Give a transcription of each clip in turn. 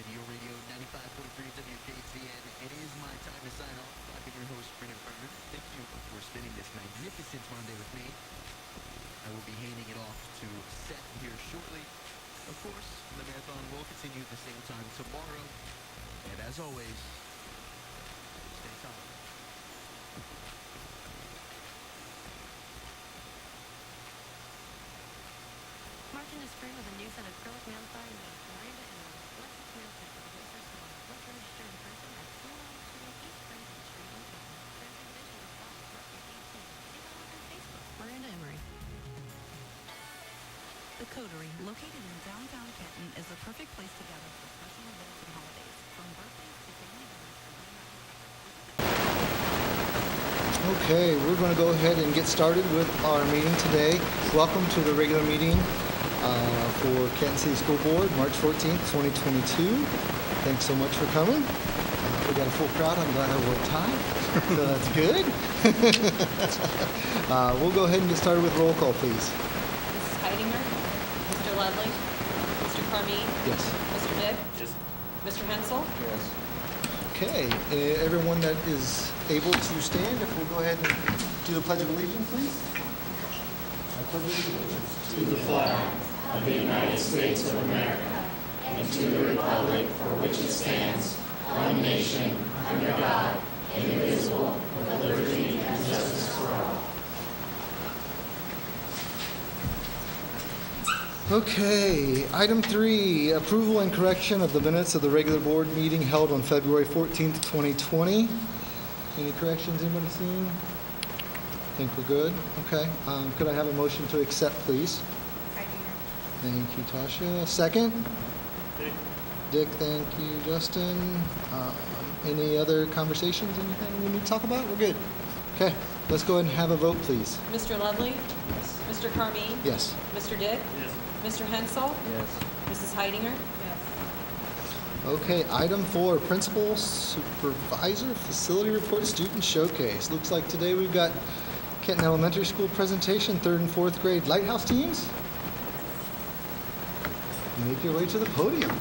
your radio 95.3 WKTN. It is my time to sign off. I've been your host, Brennan Burner. Thank you for spending this magnificent Monday with me. I will be handing it off to Seth here shortly. Of course, the marathon will continue at the same time tomorrow. And as always, stay solid. March in the spring with a new set of acrylic nail filing by Miranda and Alexis Nail Tech for the Wizard Salon. Let's register in person at 492 East Franklin Street in Canton. Terms and conditions apply. Roughly 18. See them on Facebook. Miranda Emery. The Coterie, located in downtown Canton, is the perfect place to gather for special events and holidays, from birthdays to family dinners and dinner. Okay, we're going to go ahead and get started with our meeting today. Welcome to the regular meeting for Canton City School Board, March 14th, 2022. Thanks so much for coming. We got a full crowd. I'm glad I wore a tie, so that's good. We'll go ahead and get started with roll call, please. Mrs. Heidinger? Mr. Ludley? Mr. Carmine? Yes. Mr. Dick? Yes. Mr. Hensel? Yes. Okay, everyone that is able to stand, if we'll go ahead and do the Pledge of Allegiance, please. I pledge allegiance to the flag of the United States of America and to the republic for which it stands, one nation, under God, indivisible, with liberty and justice for all. Okay, item 3, approval and correction of the minutes of the regular board meeting held on February 14th, 2020. Any corrections anybody seen? Think we're good? Okay. Could I have a motion to accept, please? Thank you, Tasha. Second? Dick. Dick, thank you, Justin. Any other conversations, anything we need to talk about? We're good. Okay, let's go ahead and have a vote, please. Mr. Ludley? Yes. Mr. Carmine? Yes. Mr. Dick? Yes. Mr. Hensel? Yes. Mrs. Heidinger? Yes. Okay, item 4, Principal Supervisor Facility Report Student Showcase. Looks like today we've got Kenton Elementary School presentation, 3rd and 4th grade Lighthouse teams. Make your way to the podium.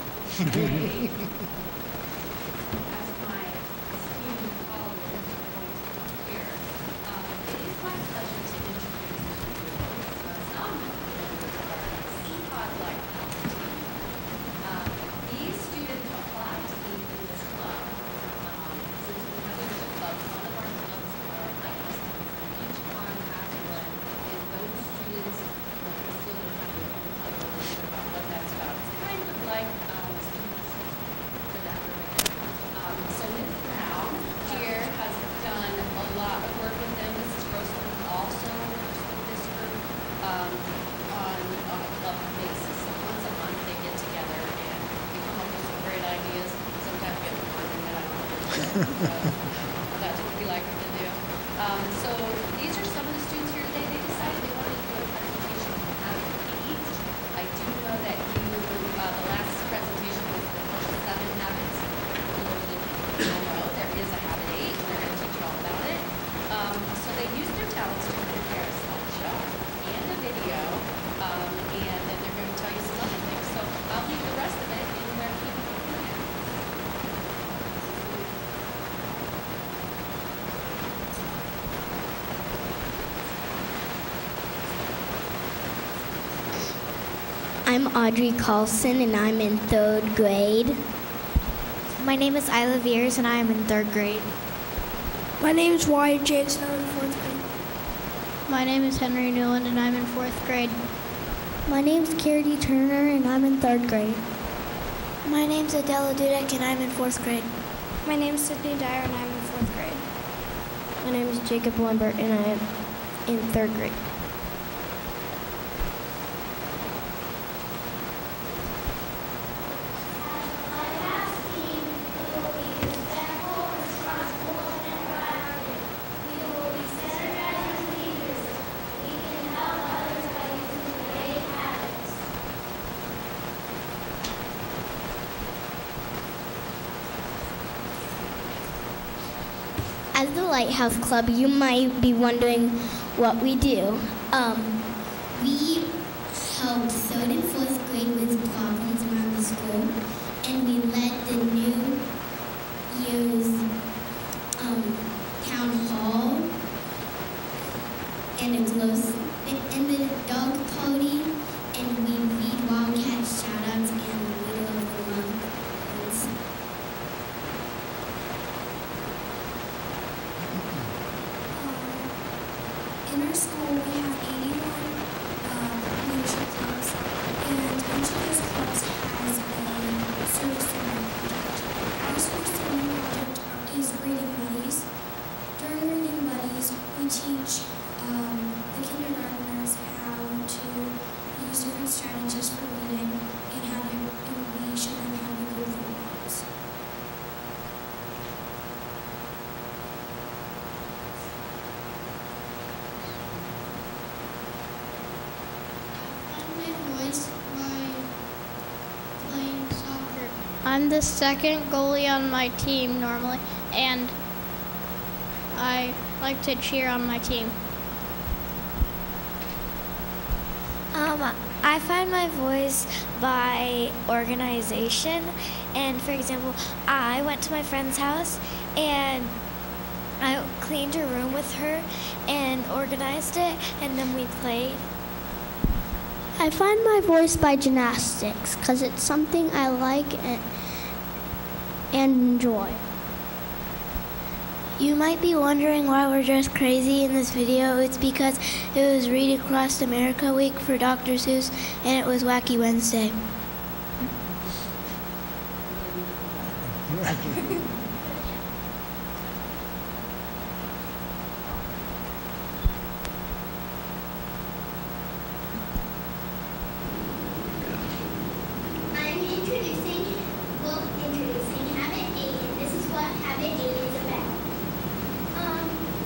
That's what we like them to do. So these are some of the students here today. They decided they wanted to do a presentation on habit 8. I do know that the last presentation was the first 7 habits. There is a habit 8, and they're going to teach you all about it. So they used their talents to prepare a slideshow and a video, and then they're going to tell you some other things. So I'll leave the rest of it in where people can do it. I'm Audrey Carlson, and I'm in 3rd grade. My name is Isla Veers, and I am in 3rd grade. My name is Wyatt Jakes, and I'm in 4th grade. My name is Henry Newland, and I'm in 4th grade. My name is Carity Turner, and I'm in 3rd grade. My name is Adela Dudek, and I'm in 4th grade. My name is Sydney Dyer, and I'm in 4th grade. My name is Jacob Lambert, and I am in 3rd grade. As the Lighthouse Club, you might be wondering what we do. We help 3rd and 4th grade with problems around the school. and we led the New Year's town hall and a glow-in-the dog party, and we read Wildcat shoutouts and Leader of the Month. In our school, we have 81 leadership clubs, and each of those clubs has a service learning project. Our service learning project is reading buddies. During reading buddies, we teach the kindergartners how to use different strategies for reading, and we show them how to go through words. I'm the second goalie on my team normally, and I like to cheer on my team. I find my voice by organization. And for example, I went to my friend's house and I cleaned her room with her and organized it, and then we played. I find my voice by gymnastics because it's something I like and enjoy. You might be wondering why we're dressed crazy in this video. It's because it was Read Across America week for Dr. Seuss, and it was Wacky Wednesday. I'm introducing Habit 8, and this is what Habit 8 is about.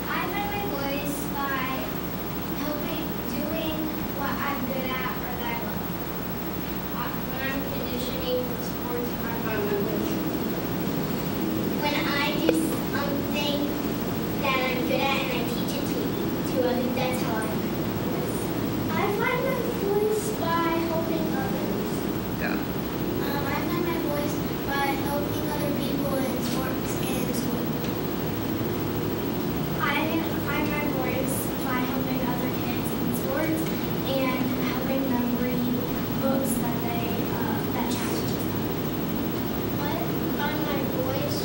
I find my voice by doing what I'm good at or that I love. When I'm conditioning for sports, I find my voice. When I do something that I'm good at and I teach it to others, that's how I find my voice. I find my voice by helping others. Yeah. I find my voice by helping other people in sports and school. I find my voice by helping other kids in sports and helping them read books that challenges them. I find my voice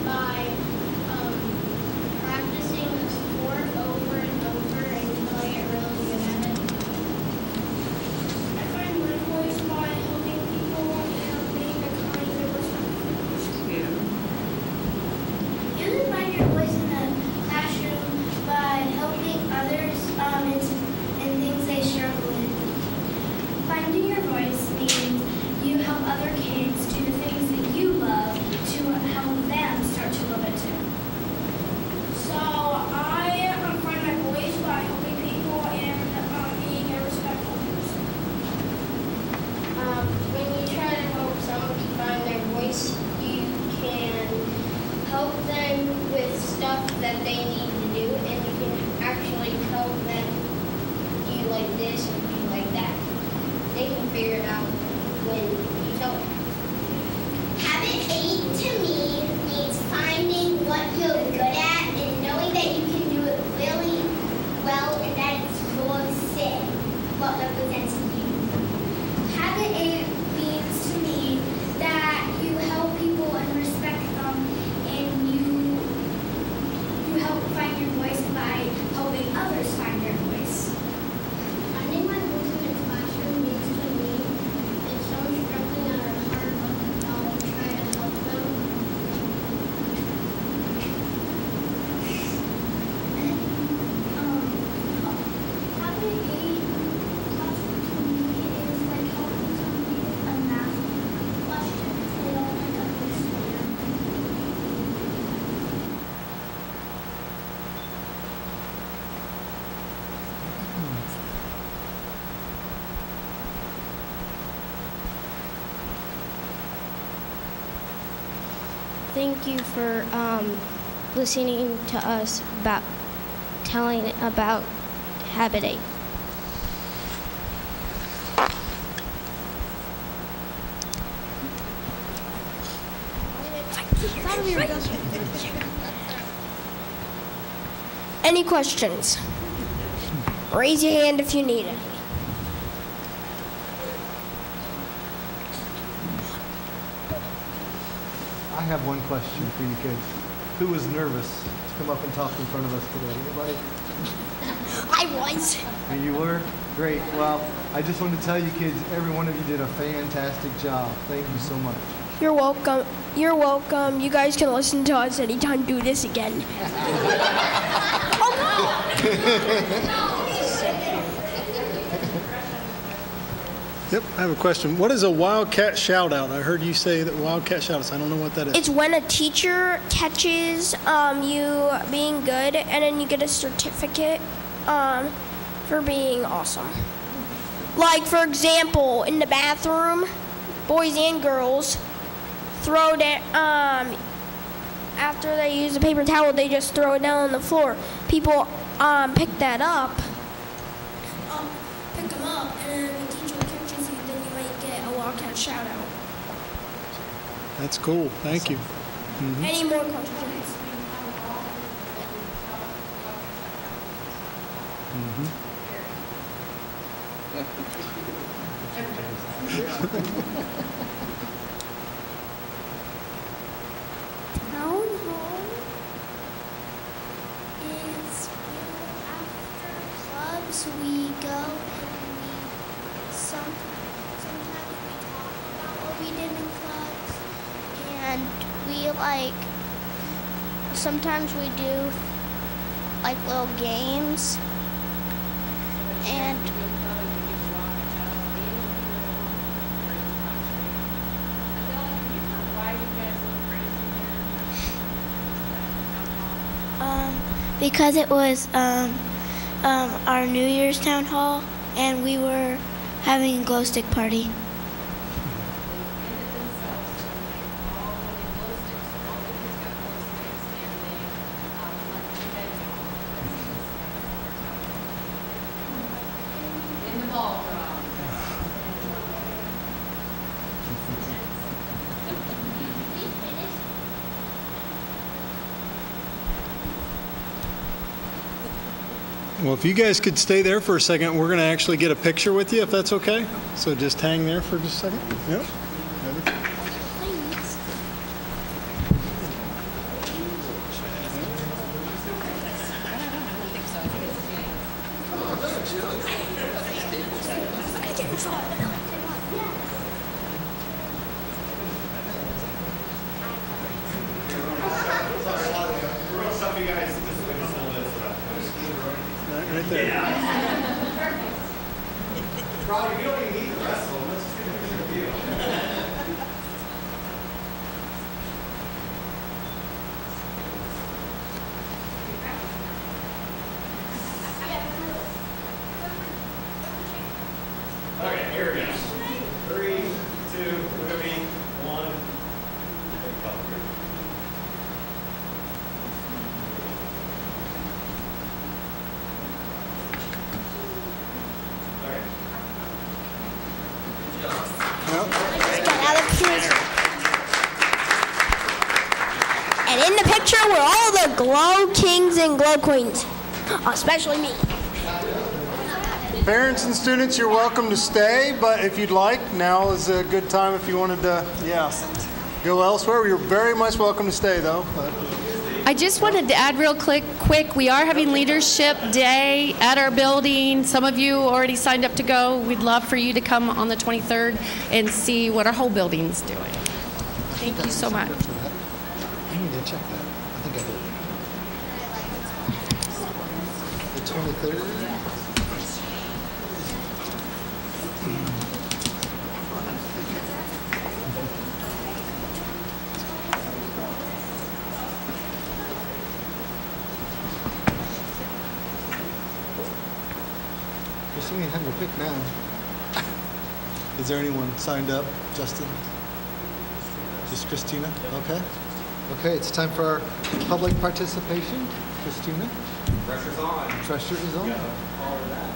by practicing the sport over and over until I get really good at it. I find my voice by helping people and being a kind and respectful person. Yeah. You can find your voice in the classroom by helping others in things they struggle with. Finding your voice means you help other kids do the things that you love to help them start to love it too. So I find my voice by helping people and being a respectful person. When you try to help somebody find their voice, you can help them with stuff that they need to do, and you can actually help them do like this and do like that. They can figure it out when you tell them. Habit 8 to me means finding what you're good at and knowing that you can do it really well and that it's your sin, what represents you. Habit 8 means to me that you help people and respect them, and you help find your voice by helping others find their voice. Finding my voice in the classroom means to me if someone's struggling or hard, I'll try to help them. Habit 8 to me is like helping somebody with a math question if they don't understand. Thank you for listening to us about telling about Habit 8. Any questions? Raise your hand if you need it. I have one question for you kids. Who was nervous to come up and talk in front of us today? Anybody? I was. And you were? Great. Well, I just wanted to tell you kids, every one of you did a fantastic job. Thank you so much. You're welcome. You're welcome. You guys can listen to us anytime. Do this again. Yep, I have a question. What is a wildcat shout out? I heard you say that wildcat shout outs. I don't know what that is. It's when a teacher catches you being good, and then you get a certificate for being awesome. Like, for example, in the bathroom, boys and girls throw it, after they use a paper towel, they just throw it down on the floor. People pick that up. Pick them up, and then the teacher catches you, then you might get a wildcat shout out. That's cool. Thank you. Mm-hmm. Any more questions? Town hall is after clubs we go and sometimes we talk about what we did in clubs, and we sometimes we do little games, and because it was our New Year's town hall, and we were having a glow stick party. Well, if you guys could stay there for a second, we're going to actually get a picture with you, if that's okay. So just hang there for just a second. Yep. Right there. Probably, we don't even need the rest of them. Let's just get a picture of you. Okay, here we go. 3, 2, movie, 1. And in the picture were all the glow kings and glow queens, especially me. Parents and students, you're welcome to stay, but if you'd like, now is a good time if you wanted to, go elsewhere. You're very much welcome to stay, though. I just wanted to add real quick, we are having Leadership Day at our building. Some of you already signed up to go. We'd love for you to come on the 23rd and see what our whole building's doing. Thank you so much. I need to check that. I think I did. The 23rd? Christina, have your pick now. Is there anyone signed up? Justin? Just Christina? Okay. Okay, it's time for our public participation. Christina? Pressure's on. Pressure is on. Yeah, all of that.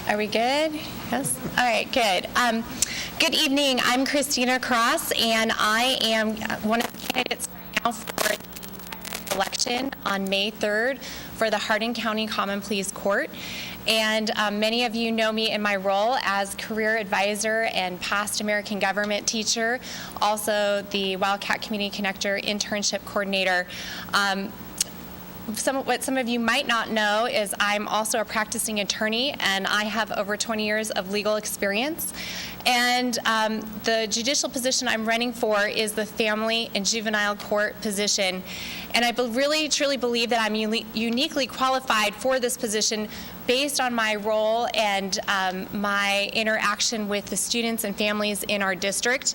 Are we good? Yes? All right, good. Good evening. I'm Christina Cross, and I am one of the candidates right now for the election on May 3rd for the Hardin County Common Pleas Court. And many of you know me in my role as career advisor and past American government teacher, also the Wildcat Community Connector internship coordinator. What some of you might not know is I'm also a practicing attorney, and I have over 20 years of legal experience. And the judicial position I'm running for is the family and juvenile court position. And I really, truly believe that I'm uniquely qualified for this position based on my role and my interaction with the students and families in our district,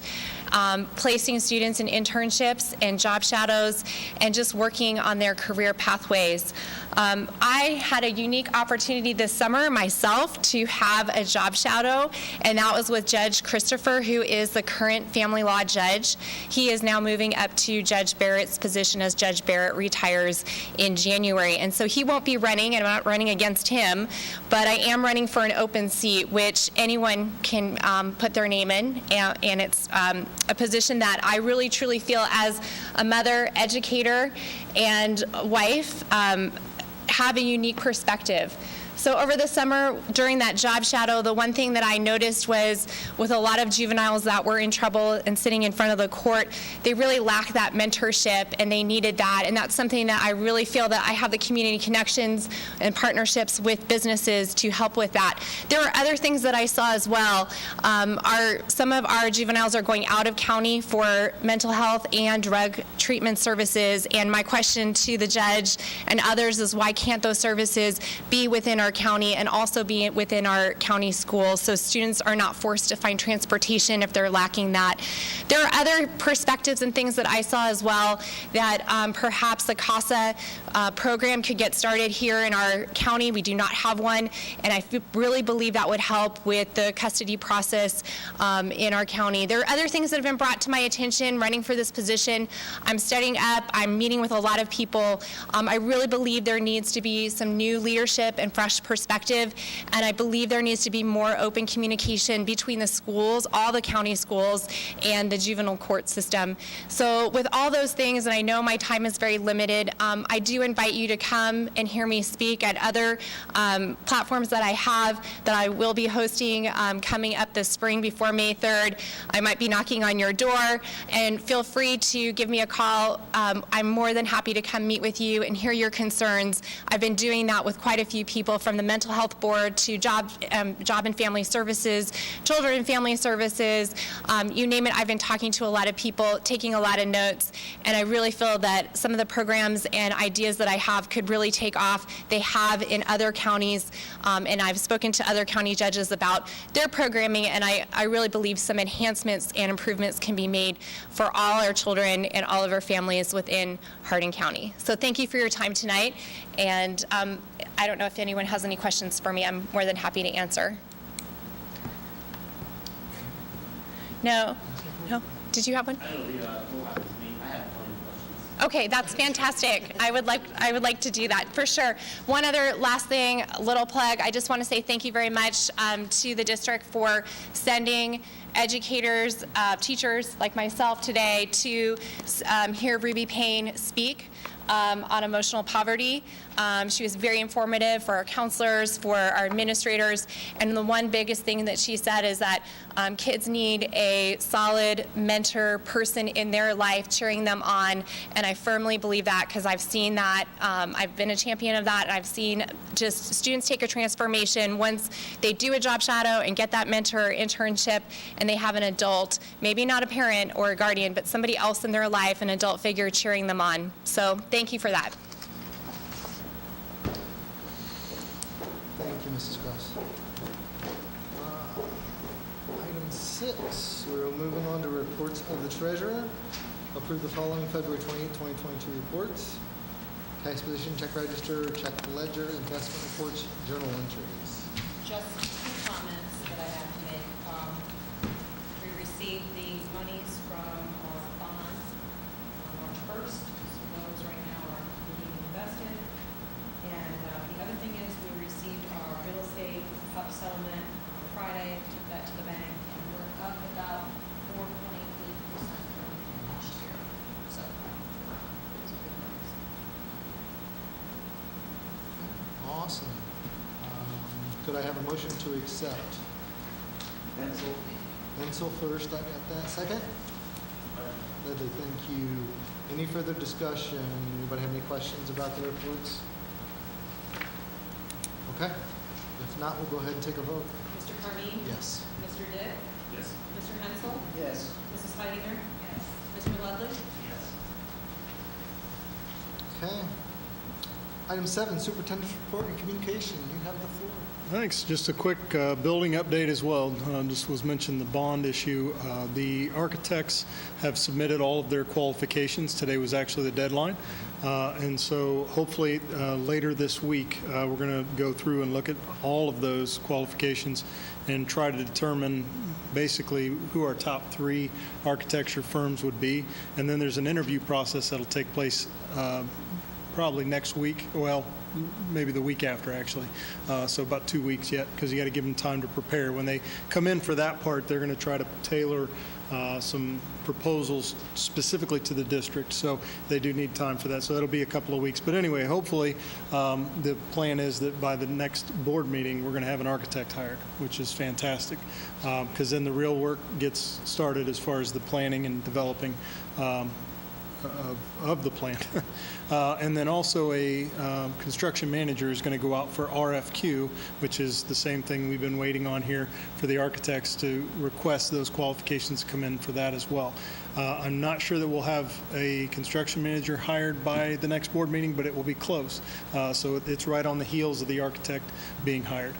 placing students in internships and job shadows, and just working on their career pathways. I had a unique opportunity this summer myself to have a job shadow, and that was with Judge Christopher, who is the current family law judge. He is now moving up to Judge Barrett's position as Judge Barrett retires in January. And so he won't be running, and I'm not running against him, but I am running for an open seat, which anyone can put their name in, and it's a position that I really, truly feel as a mother, educator, and wife have a unique perspective. So over the summer, during that job shadow, the one thing that I noticed was with a lot of juveniles that were in trouble and sitting in front of the court, they really lacked that mentorship, and they needed that. And that's something that I really feel that I have the community connections and partnerships with businesses to help with that. There are other things that I saw as well. Some of our juveniles are going out of county for mental health and drug treatment services. And my question to the judge and others is, why can't those services be within our county and also be within our county schools, so students are not forced to find transportation if they're lacking that. There are other perspectives and things that I saw as well, that perhaps the CASA program could get started here in our county. We do not have one, and I really believe that would help with the custody process in our county. There are other things that have been brought to my attention running for this position. I'm studying up, I'm meeting with a lot of people. I really believe there needs to be some new leadership and fresh perspective, and I believe there needs to be more open communication between the schools, all the county schools, and the juvenile court system. So with all those things, and I know my time is very limited, I do invite you to come and hear me speak at other platforms that I have that I will be hosting coming up this spring before May 3rd. I might be knocking on your door, and feel free to give me a call. I'm more than happy to come meet with you and hear your concerns. I've been doing that with quite a few people, from the mental health board to job and family services, children and family services, you name it. I've been talking to a lot of people, taking a lot of notes, and I really feel that some of the programs and ideas that I have could really take off. They have in other counties, and I've spoken to other county judges about their programming, and I really believe some enhancements and improvements can be made for all our children and all of our families within Hardin County. So thank you for your time tonight, and I don't know if anyone has any questions for me. I'm more than happy to answer. No? No? Did you have one? Okay, that's fantastic. I would like to do that for sure. One other last thing, little plug. I just want to say thank you very much to the district for sending educators, teachers like myself today to hear Ruby Payne speak on emotional poverty. She was very informative for our counselors, for our administrators, and the one biggest thing that she said is that kids need a solid mentor person in their life cheering them on, and I firmly believe that because I've seen that. I've been a champion of that, and I've seen just students take a transformation once they do a job shadow and get that mentor internship, and they have an adult, maybe not a parent or a guardian, but somebody else in their life, an adult figure cheering them on. So thank you for that. Thank you, Mrs. Cross. Item 6, we're moving on to reports of the treasurer. Approve the following February 28, 2022 reports: tax position, check register, check ledger, investment reports, journal entries. Just 2 comments that I have to make. We received the monies from our bond on March 1st. So those right now are being invested. And the other thing is we received our real estate settlement could I have a motion to accept? Pencil. Pencil first, I got that. Second? Ledley, thank you. Any further discussion? Anybody have any questions about the reports? Okay. If not, we'll go ahead and take a vote. Mr. Carney? Yes. Mr. Dick? Yes. Mr. Hensel? Yes. Mrs. Heidinger? Yes. Mr. Ludley? Yes. Okay. Item 7, Superintendent's Report and Communication. You have the floor. Thanks. Just a quick building update as well. Just was mentioned the bond issue. The architects have submitted all of their qualifications. Today was actually the deadline. And so hopefully later this week, we're going to go through and look at all of those qualifications and try to determine basically who our top 3 architecture firms would be. And then there's an interview process that'll take place probably next week. Well, maybe the week after, actually. So about 2 weeks yet, because you got to give them time to prepare. When they come in for that part, they're going to try to tailor some proposals specifically to the district. So they do need time for that. So that'll be a couple of weeks. But anyway, hopefully the plan is that by the next board meeting, we're going to have an architect hired, which is fantastic, because then the real work gets started as far as the planning and developing of the plant. And then also a construction manager is going to go out for RFQ, which is the same thing we've been waiting on here for the architects to request those qualifications to come in for that as well. I'm not sure that we'll have a construction manager hired by the next board meeting, but it will be close. So it's right on the heels of the architect being hired.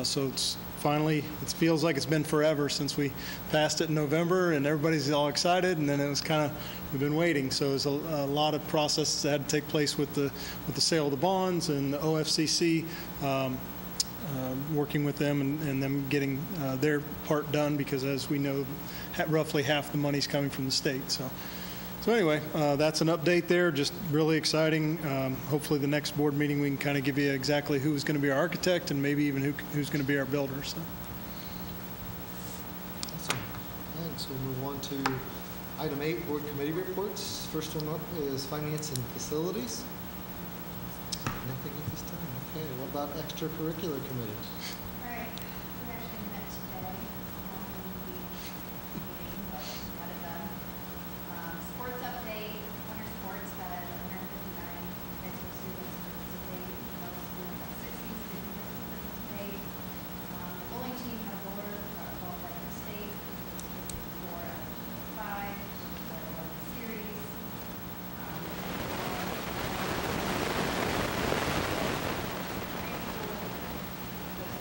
So it's finally, it feels like it's been forever since we passed it in November, and everybody's all excited, and then it was kind of, we've been waiting. So there's a lot of processes that had to take place with the sale of the bonds and the OFCC, working with them and them getting their part done, because as we know, roughly half the money's coming from the state. So anyway, that's an update there, just really exciting. Hopefully the next board meeting we can kind of give you exactly who's going to be our architect and maybe even who's going to be our builder. So. Awesome. Thanks. We'll move on to item 8, board committee reports. First one up is finance and facilities. Nothing at this time. Okay, what about extracurricular committee? All right, we actually met today. Meeting, but got it done. Sports update, winter sports had 159 high school students participate. Middle school had 60 students participate. The bowling team had a bowler qualified in the state. 4 out of 5. The series. Was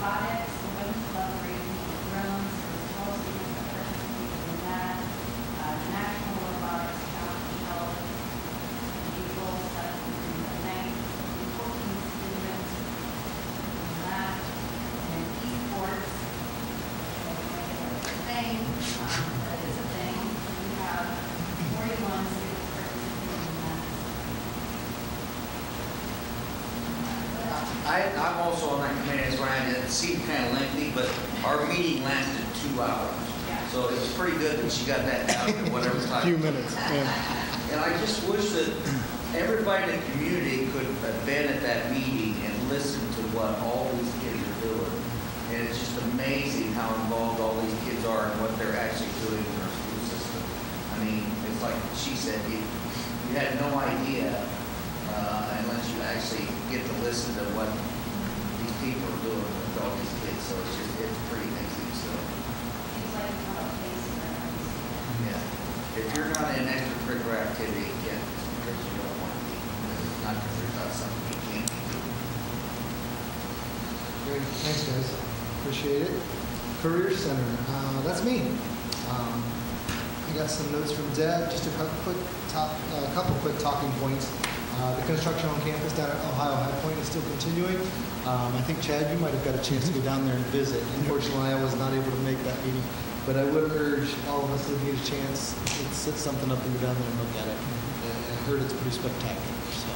robotics, a women's club raising drones, there's 12 students that participated in that. The National Robotics Challenge held in April 7th through the 9th, 14 students in that. And esports, thing, that is a thing. We have 41 students participating in that. I'm also on that committee, that's why it seemed kind of lengthy, but our meeting lasted 2 hours. So it's pretty good that she got that down to whatever time. A few minutes, yeah. And I just wish that everybody in the community could have been at that meeting and listened to what all these kids are doing. And it's just amazing how involved all these kids are and what they're actually doing in our school system. I mean, it's like she said, you had no idea unless you actually get to listen to what these people are doing with all these kids. So it's pretty amazing. So Seems like it's not a place for everything. yeah, if you're not in extracurricular activity, again, it's because you don't want to be. It's not because there's not something you can't be doing. Great, thanks guys, appreciate it. Career Center, that's me. I got some notes from Deb, just a couple quick talking points. The construction on campus down at Ohio High Point is still continuing. I think Chad, you might have got a chance to go down there and visit. Unfortunately, I was not able to make that meeting, but I would urge all of us if you get a chance, set something up and go down there and look at it. I heard it's pretty spectacular, so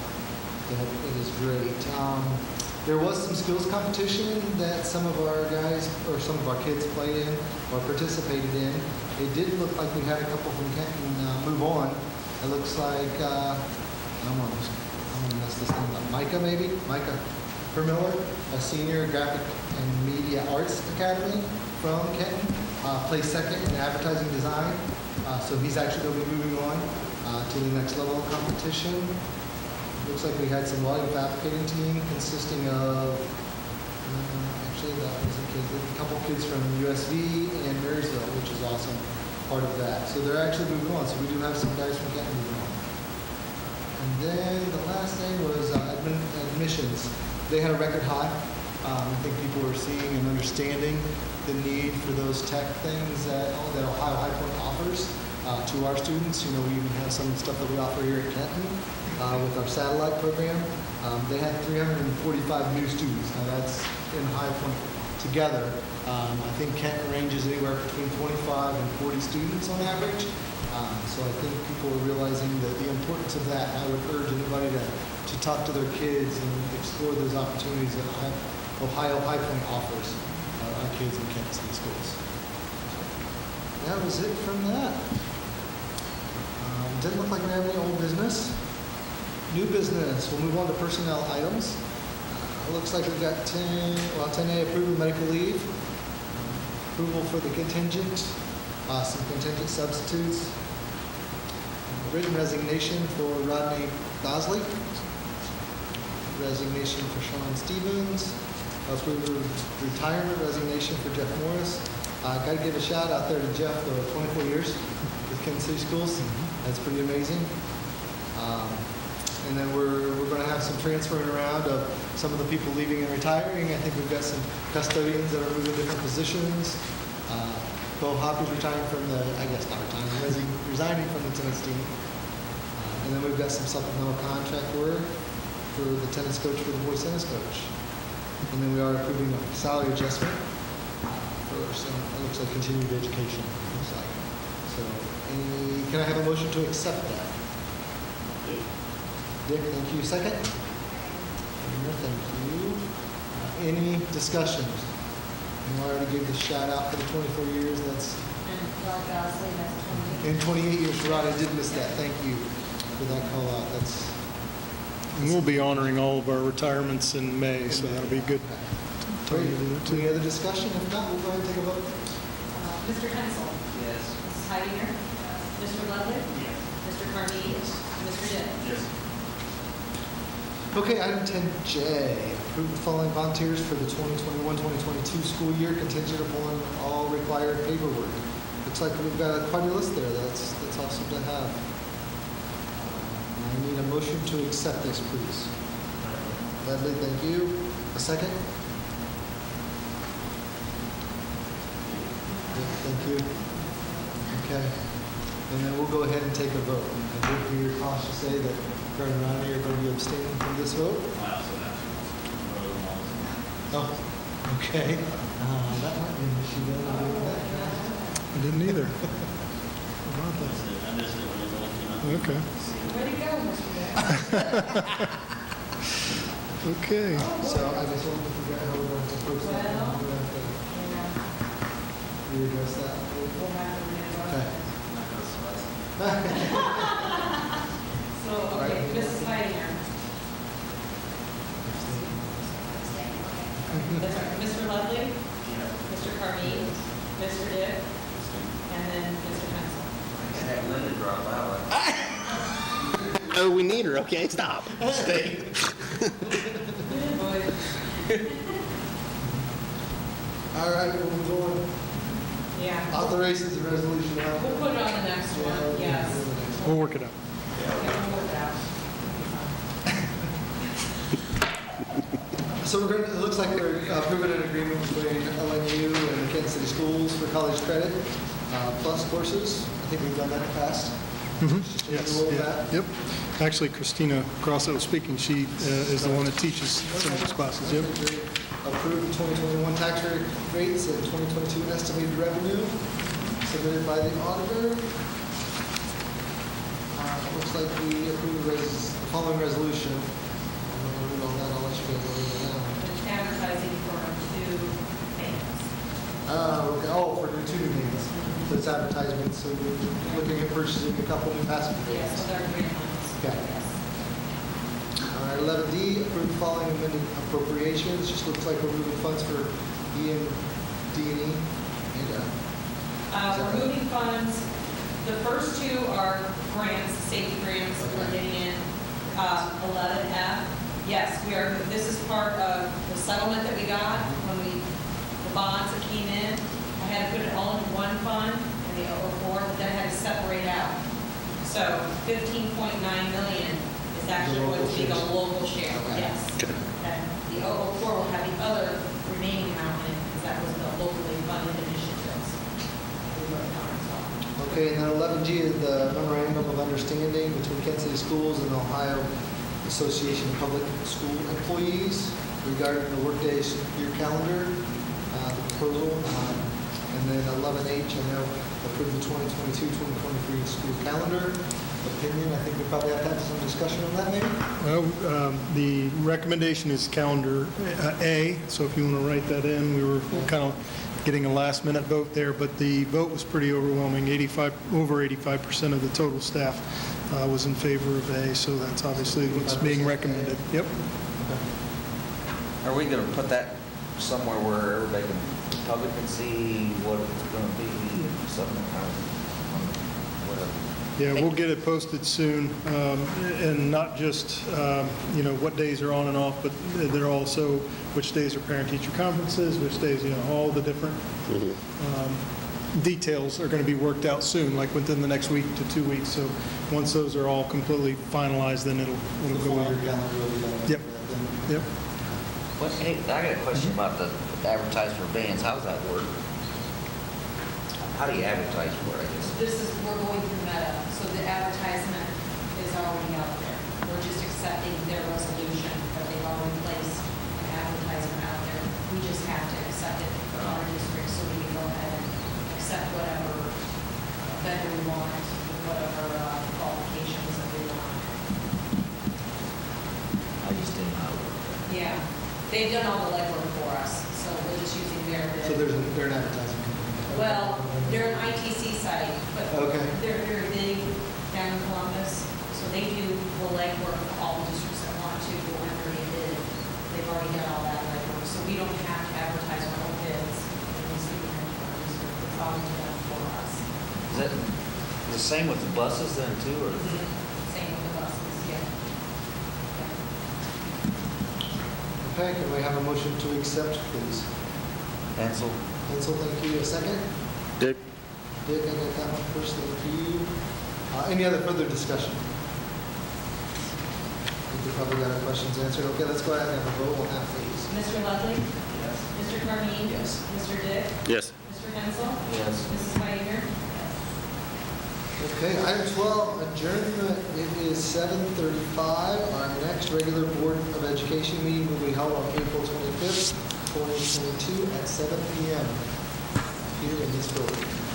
it is great. There was some skills competition that some of our guys or some of our kids played in or participated in. It did look like we had a couple from Kenton move on. It looks like, I'm gonna mess this thing up. Micah Vermiller, a senior graphic and media arts academy from Kenton, placed second in advertising design. So he's actually going to be moving on to the next level of competition. Looks like we had some welding fabricating team consisting of, actually that was a couple kids from USV and Marysville, which is awesome, part of that. So they're actually moving on. So we do have some guys from Kenton moving on. And then the last thing was admissions. They had a record high. I think people were seeing and understanding the need for those tech things that Ohio High Point offers to our students. You know, we even have some stuff that we offer here at Kenton with our satellite program. They had 345 new students. Now that's in High Point together. I think Kenton ranges anywhere between 25 and 40 students on average. So I think people are realizing the importance of that. I would urge anybody to talk to their kids and explore those opportunities that Ohio High Point offers our kids in Kenton City Schools. So that was it from that. Didn't look like we have any old business. New business. We'll move on to personnel items. Looks like we've got 10A approval of medical leave, approval for the contingent, some contingent substitutes, written resignation for Rodney Bosley, resignation for Sean Stevens, approval retirement resignation for Jeff Morris. Got to give a shout out there to Jeff for 24 years with Kenton City Schools. That's pretty amazing. And then we're going to have some transferring around of some of the people leaving and retiring. I think we've got some custodians that are moving different positions. Bo Hopper's retiring from resigning from the tennis team. And then we've got some supplemental contract work for the tennis coach for the boys tennis coach. And then we are approving a salary adjustment for some, it looks like continued education, it looks like. So can I have a motion to accept that? Dick, thank you. Second? Thank you. Any discussions? I already gave the shout out for the 24 years. That's and 28 years for Rod. I did miss that. Thank you for that call out. And we'll be honoring all of our retirements in May, so that'll be good. Great. Any other discussion? If not, we'll go ahead and take a vote. Mr. Hensel? Yes. Mrs. Heidinger? Yes. Mr. Ludwig? Yes. Mr. Carney? Yes. Mr. Dennis? Yes. Okay, item 10J, approve the following volunteers for the 2021-2022 school year contingent upon all required paperwork. Looks like we've got quite a list there. That's awesome to have. I need a motion to accept this, please. Dudley, thank you. A second? Thank you. Okay. And then we'll go ahead and take a vote. And would be cautious to say that Karen and Ronnie are going to be abstaining from this vote? I also have to vote on all. Oh, okay. That might be an issue then. I didn't either. How about I missed it when it that? Okay. Way to go, Mr. Day. Okay. So I guess we'll have to figure out how we're going to approach that. Well, We're going to have to readdress that. We'll have to Okay. So, okay, Mrs. Heidinger. That's right, Mr. Ludley, Mr. Carmine, Mr. Dick, and then Mr. Hensel. I can have Linda drop out. Oh, we need her. Okay, stop. Stay. All right, we'll move on. Yeah. Authorizations and resolution. We'll put it on the next one, yes. We'll work it out. Yeah, we'll work it out. So we're going to, it looks like we're approving an agreement between LNU and the Kansas City Schools for college credit plus courses. I think we've done that in the past. Mm-hmm. Yes. Roll Yeah. that. Yep. Actually, Christina Cross that was speaking, she is the one that teaches some of those classes. Yep. Approved 2021 tax rates and 2022 estimated revenue submitted by the auditor. Looks like we approved the following resolution. I'm going to read all that. I'll let you guys read it now. It's advertising for two bands. Okay. Oh, for the 2 new names. So it's advertisements. So we're looking at purchasing a couple new passenger Yes, vans. so they're green ones. Okay. Yes. All right, 11D, approve the following amended appropriations. Just looks like we're moving funds for D&E. We're moving funds. The first two are grants, safety grants that we're getting in. 11F, yes, we are. This is part of the settlement that we got when the bonds that came in. I had to put it all in one fund and the 004, but then I had to separate out. So 15.9 million is actually going to be the local share. Yes. And the 004 will have the other remaining amount in it because that was the locally funded initiatives. We worked on as well. Okay, and then 11G is the memorandum of understanding between Kansas City Schools and the Ohio Association of Public School Employees regarding the workday year calendar, the proposal. And then 11H, I know, approved the 2022-2023 school calendar. Opinion, I think we probably have to have some discussion on that maybe. Well, the recommendation is calendar A, so if you want to write that in, we were kind of getting a last minute vote there, but the vote was pretty overwhelming. Over 85% of the total staff was in favor of A, so that's obviously what's being recommended. Yep. Are we going to put that somewhere where everybody can, the public can see what it's going to be, something kind of, whatever? Yeah, we'll get it posted soon, and not just, what days are on and off, but they're also which days are parent-teacher conferences, which days, all the different details are going to be worked out soon, like within the next week to 2 weeks. So once those are all completely finalized, then it'll go on. Yep. Yep. Well, hey, I got a question about the advertise for bands. How does that work? How do you advertise for it, I guess? We're going through Meta, so the advertisement is already out there. We're just accepting their resolution that they've already placed an advertisement out there. We just have to accept it for our district, so we can go ahead and accept whatever vendor we want, whatever qualifications that we want. I just didn't know how it worked. Yeah, they've done all the legwork for us, so we're just using their bid. So they're an advertising company. Well, they're an ITC site, but Okay. they're very big down in Columbus, so they do the legwork for all the districts that want to go under a bid. They've already done all that legwork, so we don't have to advertise our own bids. It's always done for us. Is that the same with the buses then too, or? Same with the buses, yeah. Okay, can we have a motion to accept, please? Pencil. Pencil, thank you. A second? Dick. Dick, I got that one first, thank you. Any other further discussion? I think we probably got our questions answered. Okay, let's go ahead and have a vote on that, please. Mr. Ludley? Yes. Mr. Carmine? Yes. Mr. Dick? Yes. Mr. Mr. Hensel? Yes. Mrs. Wagner? Okay, item 12, adjournment. It is 7:35. Our next regular Board of Education meeting will be held on April 25th, 2022 at 7 p.m. here in this building.